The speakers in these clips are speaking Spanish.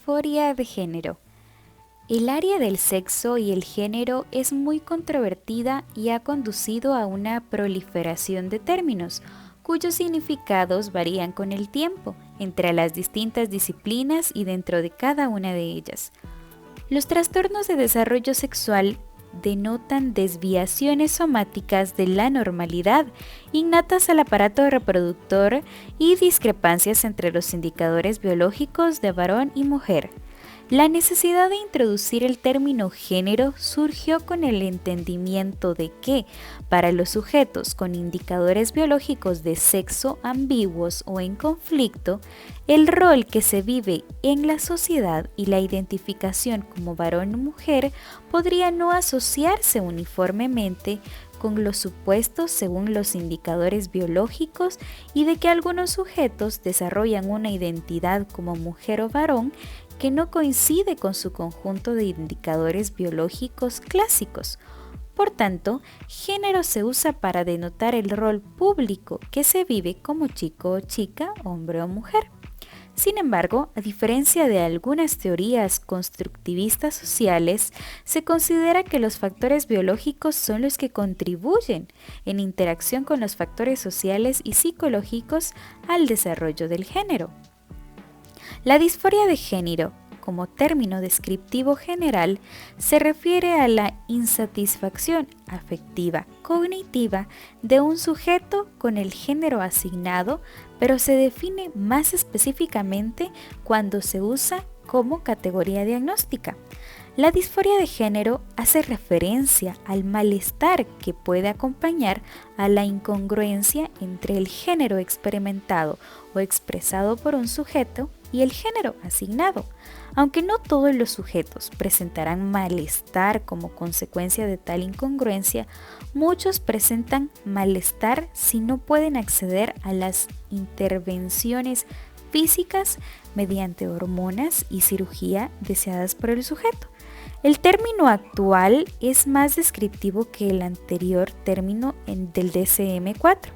disforia de género. El área del sexo y el género es muy controvertida y ha conducido a una proliferación de términos, cuyos significados varían con el tiempo, entre las distintas disciplinas y dentro de cada una de ellas. Los trastornos de desarrollo sexual denotan desviaciones somáticas de la normalidad innatas al aparato reproductor y discrepancias entre los indicadores biológicos de varón y mujer. La necesidad de introducir el término género surgió con el entendimiento de que, para los sujetos con indicadores biológicos de sexo ambiguos o en conflicto, el rol que se vive en la sociedad y la identificación como varón o mujer podría no asociarse uniformemente con los supuestos según los indicadores biológicos y de que algunos sujetos desarrollan una identidad como mujer o varón que no coincide con su conjunto de indicadores biológicos clásicos. Por tanto, género se usa para denotar el rol público que se vive como chico o chica, hombre o mujer. Sin embargo, a diferencia de algunas teorías constructivistas sociales, se considera que los factores biológicos son los que contribuyen en interacción con los factores sociales y psicológicos al desarrollo del género. La disforia de género, como término descriptivo general, se refiere a la insatisfacción afectiva, cognitiva de un sujeto con el género asignado, pero se define más específicamente cuando se usa como categoría diagnóstica. La disforia de género hace referencia al malestar que puede acompañar a la incongruencia entre el género experimentado o expresado por un sujeto y el género asignado. Aunque no todos los sujetos presentarán malestar como consecuencia de tal incongruencia, muchos presentan malestar si no pueden acceder a las intervenciones físicas mediante hormonas y cirugía deseadas por el sujeto. El término actual es más descriptivo que el anterior término del DSM-4,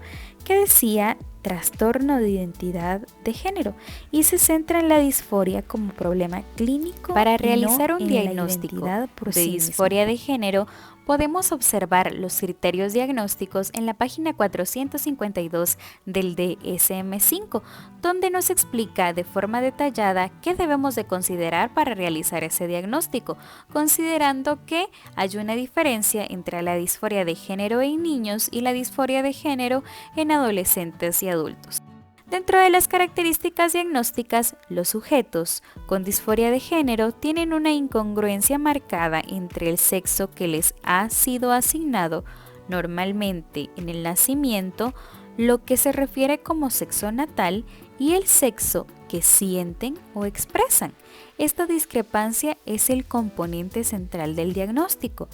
que decía trastorno de identidad de género y se centra en la disforia como problema clínico. Para realizar un diagnóstico de disforia de género, podemos observar los criterios diagnósticos en la página 452 del DSM-5, donde nos explica de forma detallada qué debemos de considerar para realizar ese diagnóstico, considerando que hay una diferencia entre la disforia de género en niños y la disforia de género en adolescentes y adultos. Dentro de las características diagnósticas, los sujetos con disforia de género tienen una incongruencia marcada entre el sexo que les ha sido asignado normalmente en el nacimiento, lo que se refiere como sexo natal, y el sexo que sienten o expresan. Esta discrepancia es el componente central del diagnóstico.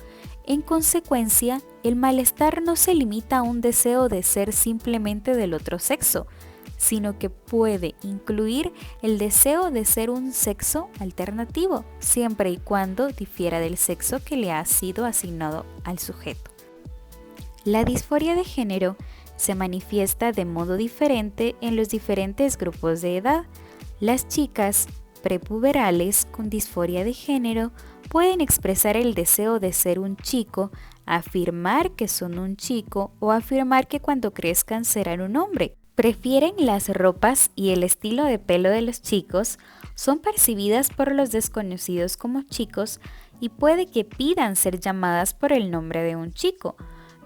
En consecuencia, el malestar no se limita a un deseo de ser simplemente del otro sexo, sino que puede incluir el deseo de ser un sexo alternativo, siempre y cuando difiera del sexo que le ha sido asignado al sujeto. La disforia de género se manifiesta de modo diferente en los diferentes grupos de edad. Las chicas prepuberales con disforia de género pueden expresar el deseo de ser un chico, afirmar que son un chico o afirmar que cuando crezcan serán un hombre. Prefieren las ropas y el estilo de pelo de los chicos, son percibidas por los desconocidos como chicos y puede que pidan ser llamadas por el nombre de un chico.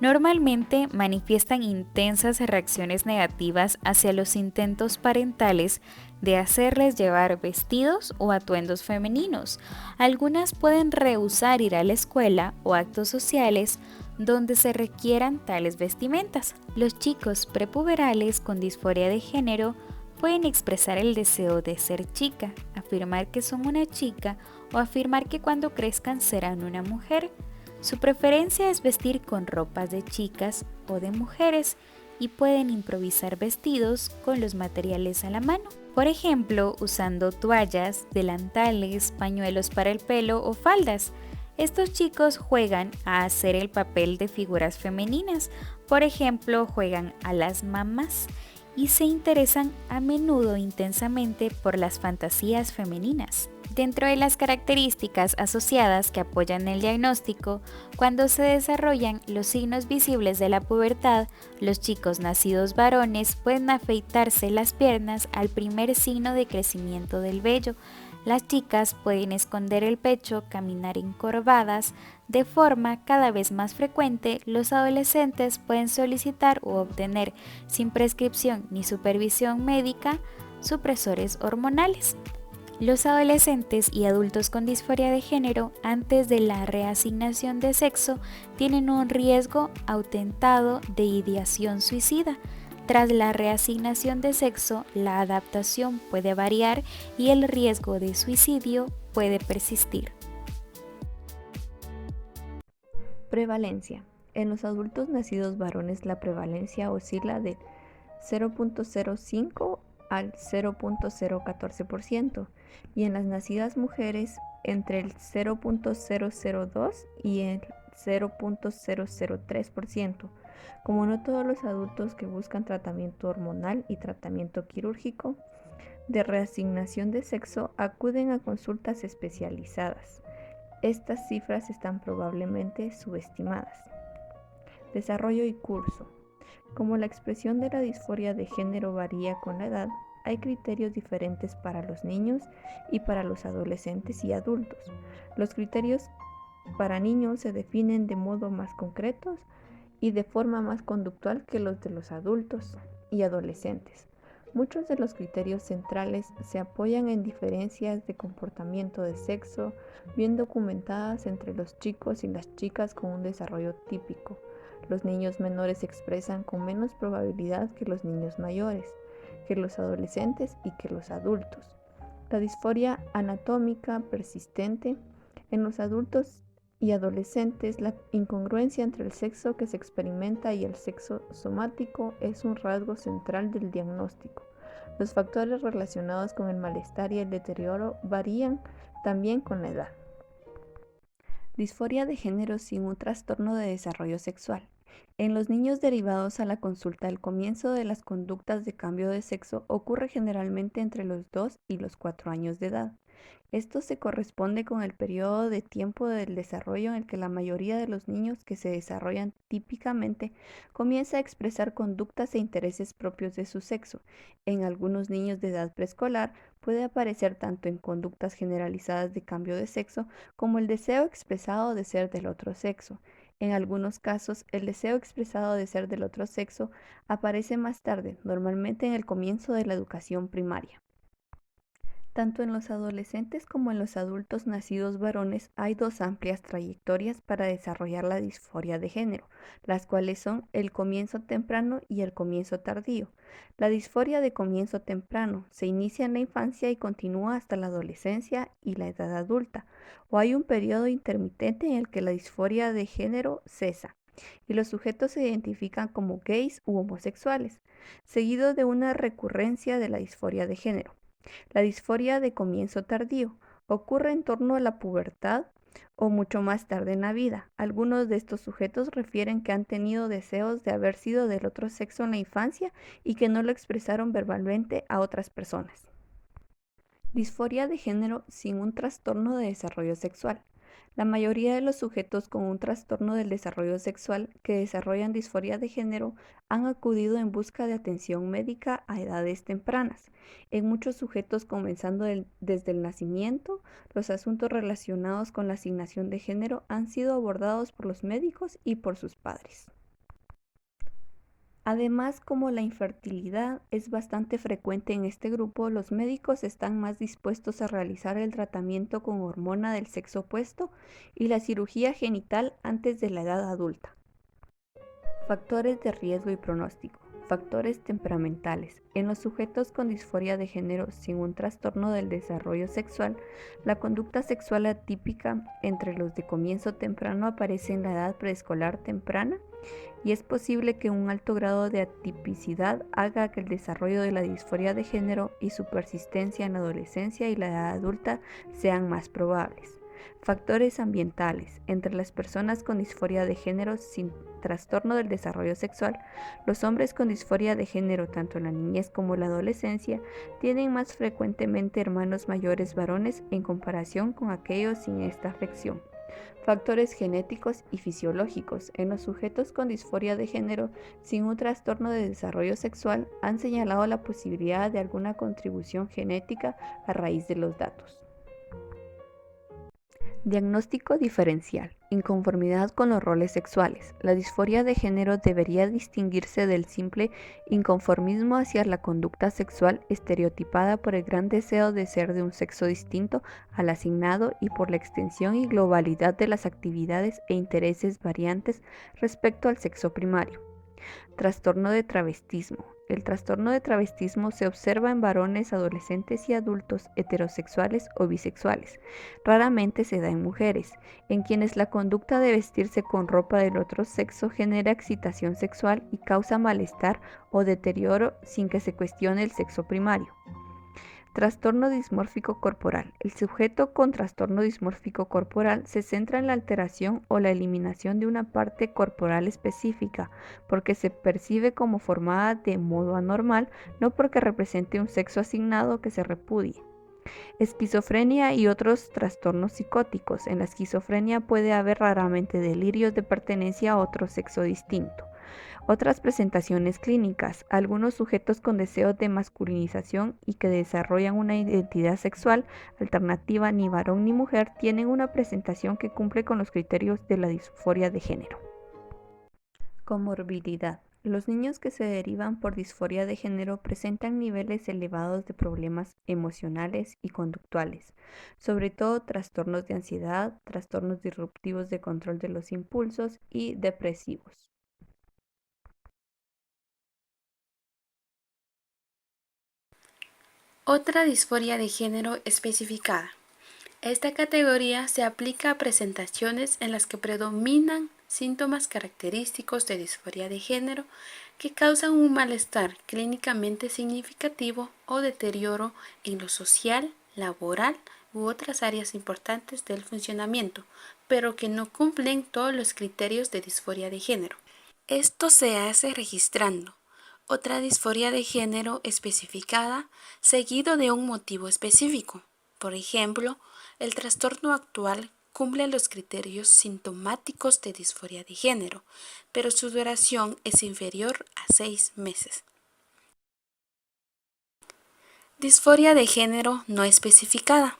Normalmente manifiestan intensas reacciones negativas hacia los intentos parentales de hacerles llevar vestidos o atuendos femeninos. Algunas pueden rehusar ir a la escuela o actos sociales donde se requieran tales vestimentas. Los chicos prepuberales con disforia de género pueden expresar el deseo de ser chica, afirmar que son una chica o afirmar que cuando crezcan serán una mujer. Su preferencia es vestir con ropas de chicas o de mujeres y pueden improvisar vestidos con los materiales a la mano. Por ejemplo, usando toallas, delantales, pañuelos para el pelo o faldas. Estos chicos juegan a hacer el papel de figuras femeninas, por ejemplo, juegan a las mamás y se interesan a menudo intensamente por las fantasías femeninas. Dentro de las características asociadas que apoyan el diagnóstico, cuando se desarrollan los signos visibles de la pubertad, los chicos nacidos varones pueden afeitarse las piernas al primer signo de crecimiento del vello. Las chicas pueden esconder el pecho, caminar encorvadas. De forma cada vez más frecuente, los adolescentes pueden solicitar u obtener, sin prescripción ni supervisión médica, supresores hormonales. Los adolescentes y adultos con disforia de género antes de la reasignación de sexo tienen un riesgo aumentado de ideación suicida. Tras la reasignación de sexo, la adaptación puede variar y el riesgo de suicidio puede persistir. Prevalencia. En los adultos nacidos varones la prevalencia oscila del 0.05 al 0.014% y en las nacidas mujeres entre el 0.002 y el 0.003%. Como no todos los adultos que buscan tratamiento hormonal y tratamiento quirúrgico de reasignación de sexo acuden a consultas especializadas, estas cifras están probablemente subestimadas. Desarrollo y curso. Como la expresión de la disforia de género varía con la edad, hay criterios diferentes para los niños y para los adolescentes y adultos. Los criterios para niños se definen de modo más concretos y de forma más conductual que los de los adultos y adolescentes. Muchos de los criterios centrales se apoyan en diferencias de comportamiento de sexo bien documentadas entre los chicos y las chicas con un desarrollo típico. Los niños menores se expresan con menos probabilidad que los niños mayores, que los adolescentes y que los adultos. La disforia anatómica persistente en los adultos y adolescentes, la incongruencia entre el sexo que se experimenta y el sexo somático es un rasgo central del diagnóstico. Los factores relacionados con el malestar y el deterioro varían también con la edad. Disforia de género sin un trastorno de desarrollo sexual. En los niños derivados a la consulta, el comienzo de las conductas de cambio de sexo ocurre generalmente entre los 2 y los 4 años de edad. Esto se corresponde con el periodo de tiempo del desarrollo en el que la mayoría de los niños que se desarrollan típicamente comienza a expresar conductas e intereses propios de su sexo. En algunos niños de edad preescolar puede aparecer tanto en conductas generalizadas de cambio de sexo como el deseo expresado de ser del otro sexo. En algunos casos, el deseo expresado de ser del otro sexo aparece más tarde, normalmente en el comienzo de la educación primaria. Tanto en los adolescentes como en los adultos nacidos varones hay dos amplias trayectorias para desarrollar la disforia de género, las cuales son el comienzo temprano y el comienzo tardío. La disforia de comienzo temprano se inicia en la infancia y continúa hasta la adolescencia y la edad adulta, o hay un periodo intermitente en el que la disforia de género cesa y los sujetos se identifican como gays u homosexuales, seguido de una recurrencia de la disforia de género. La disforia de comienzo tardío ocurre en torno a la pubertad o mucho más tarde en la vida. Algunos de estos sujetos refieren que han tenido deseos de haber sido del otro sexo en la infancia y que no lo expresaron verbalmente a otras personas. Disforia de género sin un trastorno de desarrollo sexual. La mayoría de los sujetos con un trastorno del desarrollo sexual que desarrollan disforia de género han acudido en busca de atención médica a edades tempranas. En muchos sujetos, comenzando desde el nacimiento, los asuntos relacionados con la asignación de género han sido abordados por los médicos y por sus padres. Además, como la infertilidad es bastante frecuente en este grupo, los médicos están más dispuestos a realizar el tratamiento con hormona del sexo opuesto y la cirugía genital antes de la edad adulta. Factores de riesgo y pronóstico. Factores temperamentales. En los sujetos con disforia de género sin un trastorno del desarrollo sexual, la conducta sexual atípica entre los de comienzo temprano aparece en la edad preescolar temprana y es posible que un alto grado de atipicidad haga que el desarrollo de la disforia de género y su persistencia en la adolescencia y la edad adulta sean más probables. Factores ambientales. Entre las personas con disforia de género sin trastorno del desarrollo sexual, los hombres con disforia de género, tanto en la niñez como en la adolescencia, tienen más frecuentemente hermanos mayores varones en comparación con aquellos sin esta afección. Factores genéticos y fisiológicos. En los sujetos con disforia de género sin un trastorno de desarrollo sexual han señalado la posibilidad de alguna contribución genética a raíz de los datos. Diagnóstico diferencial. Inconformidad con los roles sexuales. La disforia de género debería distinguirse del simple inconformismo hacia la conducta sexual estereotipada por el gran deseo de ser de un sexo distinto al asignado y por la extensión y globalidad de las actividades e intereses variantes respecto al sexo primario. Trastorno de travestismo. El trastorno de travestismo se observa en varones, adolescentes y adultos heterosexuales o bisexuales. Raramente se da en mujeres, en quienes la conducta de vestirse con ropa del otro sexo genera excitación sexual y causa malestar o deterioro sin que se cuestione el sexo primario. Trastorno dismórfico corporal. El sujeto con trastorno dismórfico corporal se centra en la alteración o la eliminación de una parte corporal específica, porque se percibe como formada de modo anormal, no porque represente un sexo asignado que se repudie. Esquizofrenia y otros trastornos psicóticos. En la esquizofrenia puede haber raramente delirios de pertenencia a otro sexo distinto. Otras presentaciones clínicas. Algunos sujetos con deseos de masculinización y que desarrollan una identidad sexual alternativa ni varón ni mujer tienen una presentación que cumple con los criterios de la disforia de género. Comorbilidad. Los niños que se derivan por disforia de género presentan niveles elevados de problemas emocionales y conductuales, sobre todo trastornos de ansiedad, trastornos disruptivos de control de los impulsos y depresivos. Otra disforia de género especificada. Esta categoría se aplica a presentaciones en las que predominan síntomas característicos de disforia de género que causan un malestar clínicamente significativo o deterioro en lo social, laboral u otras áreas importantes del funcionamiento, pero que no cumplen todos los criterios de disforia de género. Esto se hace registrando otra disforia de género especificada seguido de un motivo específico. Por ejemplo, el trastorno actual cumple los criterios sintomáticos de disforia de género, pero su duración es inferior a 6 meses. Disforia de género no especificada.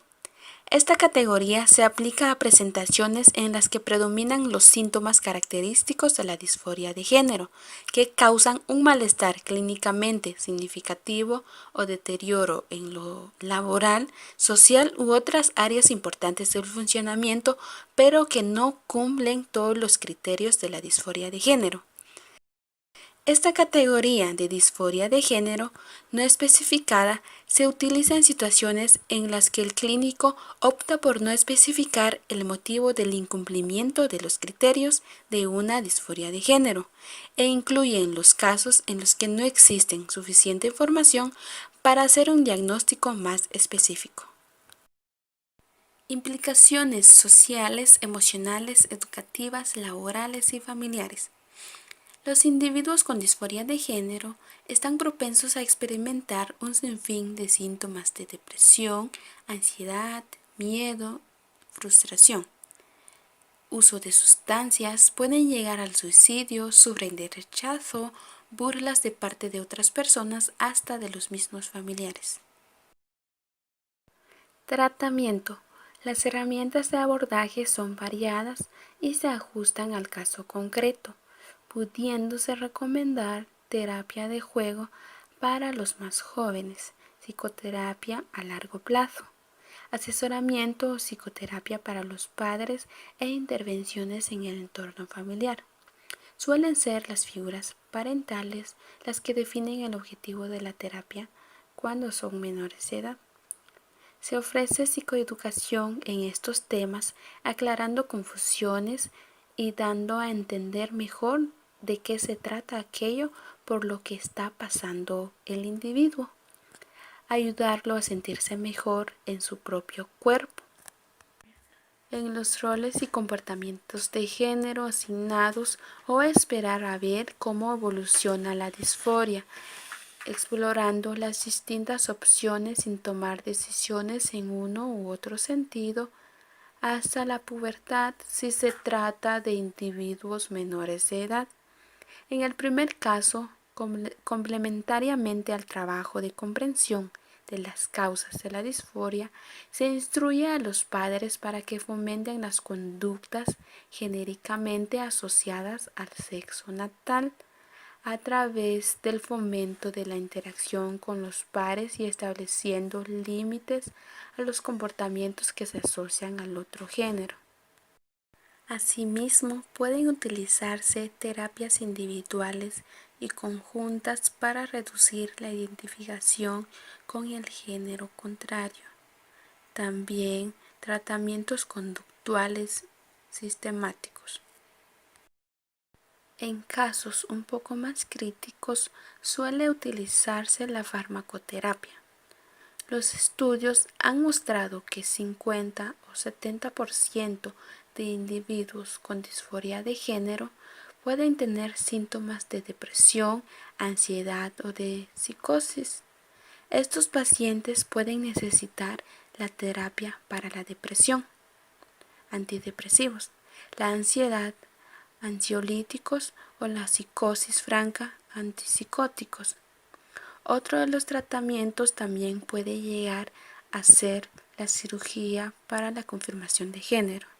Esta categoría se aplica a presentaciones en las que predominan los síntomas característicos de la disforia de género, que causan un malestar clínicamente significativo o deterioro en lo laboral, social u otras áreas importantes del funcionamiento, pero que no cumplen todos los criterios de la disforia de género. Esta categoría de disforia de género no especificada se utiliza en situaciones en las que el clínico opta por no especificar el motivo del incumplimiento de los criterios de una disforia de género e incluye en los casos en los que no existe suficiente información para hacer un diagnóstico más específico. Implicaciones sociales, emocionales, educativas, laborales y familiares. Los individuos con disforia de género están propensos a experimentar un sinfín de síntomas de depresión, ansiedad, miedo, frustración. Uso de sustancias, pueden llegar al suicidio, sufren de rechazo, burlas de parte de otras personas, hasta de los mismos familiares. Tratamiento. Las herramientas de abordaje son variadas y se ajustan al caso concreto, pudiéndose recomendar terapia de juego para los más jóvenes, psicoterapia a largo plazo, asesoramiento o psicoterapia para los padres e intervenciones en el entorno familiar. Suelen ser las figuras parentales las que definen el objetivo de la terapia cuando son menores de edad. Se ofrece psicoeducación en estos temas, aclarando confusiones y dando a entender mejor de qué se trata aquello por lo que está pasando el individuo, ayudarlo a sentirse mejor en su propio cuerpo. en los roles y comportamientos de género asignados o esperar a ver cómo evoluciona la disforia, explorando las distintas opciones sin tomar decisiones en uno u otro sentido hasta la pubertad si se trata de individuos menores de edad. En el primer caso, complementariamente al trabajo de comprensión de las causas de la disforia, se instruye a los padres para que fomenten las conductas genéricamente asociadas al sexo natal a través del fomento de la interacción con los pares y estableciendo límites a los comportamientos que se asocian al otro género. Asimismo, pueden utilizarse terapias individuales y conjuntas para reducir la identificación con el género contrario. También tratamientos conductuales sistemáticos. En casos un poco más críticos suele utilizarse la farmacoterapia. Los estudios han mostrado que 50 o 70% de individuos con disforia de género pueden tener síntomas de depresión, ansiedad o de psicosis. Estos pacientes pueden necesitar la terapia para la depresión, antidepresivos, la ansiedad, ansiolíticos o la psicosis franca, antipsicóticos. Otro de los tratamientos también puede llegar a ser la cirugía para la confirmación de género.